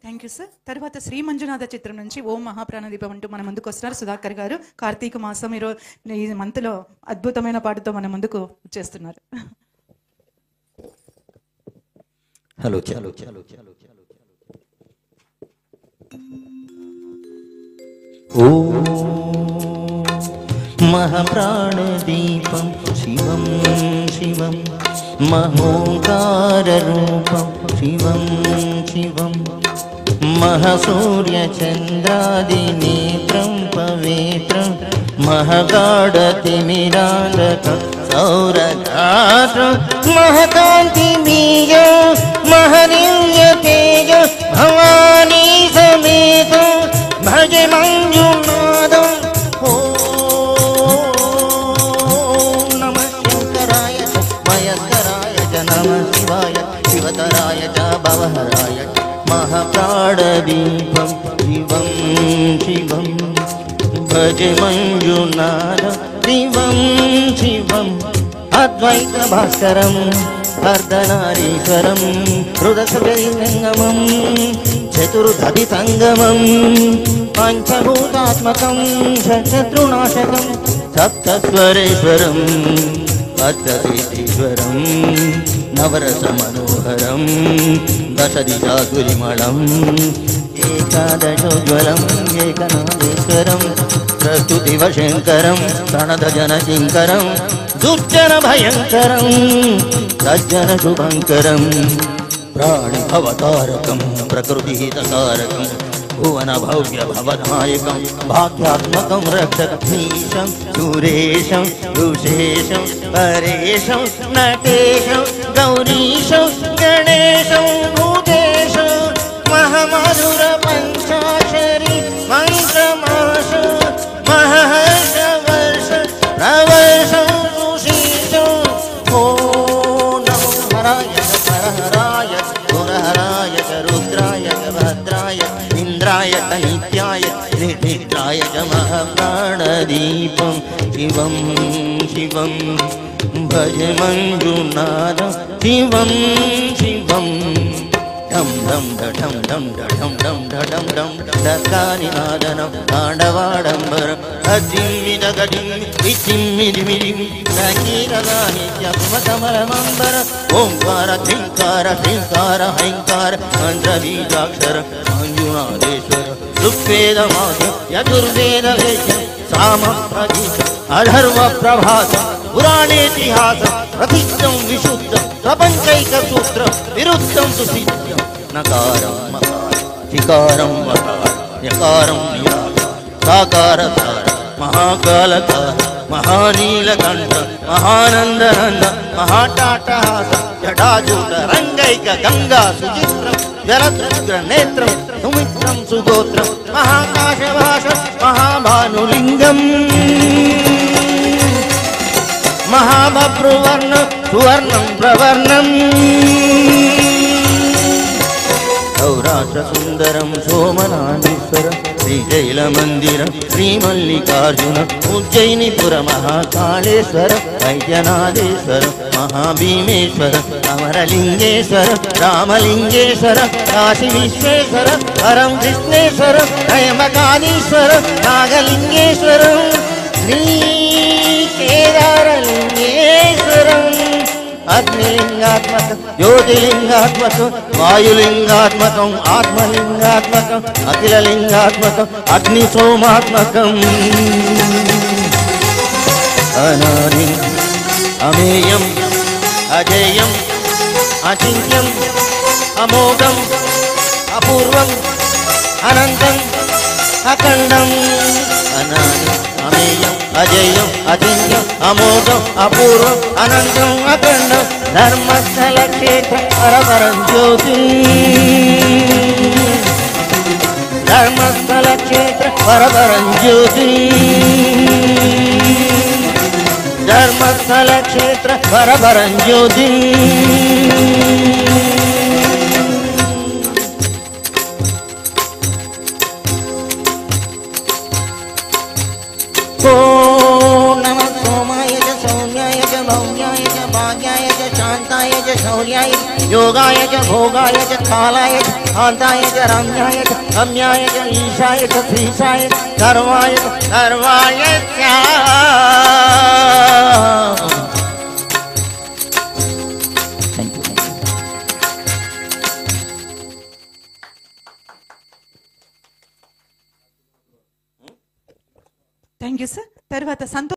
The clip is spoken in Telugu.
Thank you sir. తర్వాత శ్రీ మంజునాథ చిత్రం నుంచి ఓం మహాప్రాణదీపం అంటూ మన ముందుకు వస్తున్నారు సుధాకర్ గారు. కార్తీక మాసం ఈ మంత్లో అద్భుతమైన పాటతో మన ముందుకు చేస్తున్నారు. హలో చలో చలో చలో చలో ఓం మహాప్రాణదీపం శివం శివం మహోంకారరూపం శివం శివం మహాసూర్యచంద్రాదినేత్రం పవిత్రం మహగాఢతిమిరాంధకం సౌరగాత్రం మహకాంతిమీయ మహనీయతేజ భవానీ సమేతం భజ మంజునాథం. ఓం నమః శంకరాయ మయస్కరాయ చ నమః శివాయ శివతరాయ చ భవహరాయ మహాప్రాణదీపం శివం శివం భజ మంజునాథ శివం శివం అద్వైత భాస్కరం అర్ధనారీశ్వరం హృదయలింగమం చతుర్ధి సంగమం పంచభూతాత్మకం శత్రునాశకం సప్తస్వరేశ్వరం అష్టతీశ్వరం నవరస మనోహరం దశదిశాసురిమళం ఏకాదశోజ్వలం ఏకనాథేశ్వరం ప్రస్తుతివ శంకరం ప్రణదజన శంకరం దుర్జన భయంకరం సజ్జన శుభంకరం ప్రాణిభవతారకం ప్రకృతిహితకారకం భువన భవ్య భవనాయకం భాగ్యాత్మకం రక్షకీశం సురేశం ఋషేశం పరేశం నటేశం గౌరీశం గణేశం భూతేశం మహామధుర పంచాక్షరి మంత్రమాశ మహర్ష వర్ష ప్రవర్షం సుశీశం. ఓ నమో హరాయ హరహరాయ పురహరాయ రుద్రాయ భద్రాయ ఇంద్రాయ నిత్యాయ నిత్యాయ చ మహాప్రాణదీపం శివం శివం భజ మంజునాథం శివం శివం ఢం ఢం ఢం ఢం ఢం ఢం ఢం ఢం దకాని నాదనం తాండవాడంబరం అజిమ్మిద గజిమ్మి విచిమ్మిదిమిదిమి సంగీతగానిత్యమకమలమంబర ఓంకార ధింకార ధింకార హైంకార మంత్రబీజాక్షర మంజునాథేశ్వర ఋగ్వేదమాద్య యజుర్వేద వేద్యం సామ ప్రదీప అధర్వ ప్రభాస పురాణేతిహాసం ప్రతిష్టం విశుద్ధం ప్రపంచైక సూత్రం విరుద్ధం సుసిద్ధం నకారం మకారం చికారం వకారం యకారం నిరాకారం సాకారకార మహాకాలకార మహానీలకంఠ మహానందనంద మహాటాటహాస జటాజూట రంగైక గంగా సుచిత్రం జలద్ర నేత్రం సుమిత్రం సుగోత్రం మహాకాశభాష మహాభానులింగం మహాభ్రువర్ణ సువర్ణం ప్రవర్ణం సౌరాష్ట్ర సుందరం సోమనాథేశ్వరం శ్రీశైలమందిరం శ్రీమల్లికార్జున ఉజ్జయినిపుర మహాకాళేశ్వర వైద్యనాథేశ్వర మహాభీమేశ్వర అమరలింగేశ్వర రామలింగేశ్వర కాశీ విశ్వేశ్వర హరం కృష్ణేశ్వర నయమకాళీశ్వర నాగలింగేశ్వరం శ్రీ కేదారలింగేశ్వరం అగ్నిలింగాత్మకం జ్యోతిలింగాత్మకం వాయులింగాత్మకం ఆత్మలింగాత్మకం అఖిలలింగాత్మకం అగ్నిసోమాత్మకం అనాది అమేయం అజేయం అచింత్యం అమోఘం అపూర్వం అనంతం అఖండం అనాది అమేయం అజేయం అచింత్యం అమోఘం అపూర్వం అనంతం అఖండం ధర్మస్థల క్షేత్ర పరపరం జ్యోతి ధర్మస్థల క్షేత్ర పరపరం జ్యోతి ధర్మస్థల క్షేత్ర పరపరం జ్యోతి. ఓం నమః సోమాయ చ సౌమ్యాయ చ భౌమ్యాయ చ భాగ్యాయ చ शान्ताय च शौर्याय योगाय च भोगाय च कालाय च कान्ताय च रम्याय च गम्याय च ईशाय च श्रीशाय सर्वाय च सर्वाय च థ్యాంక్ యూ సార్. తర్వాత సంతోష్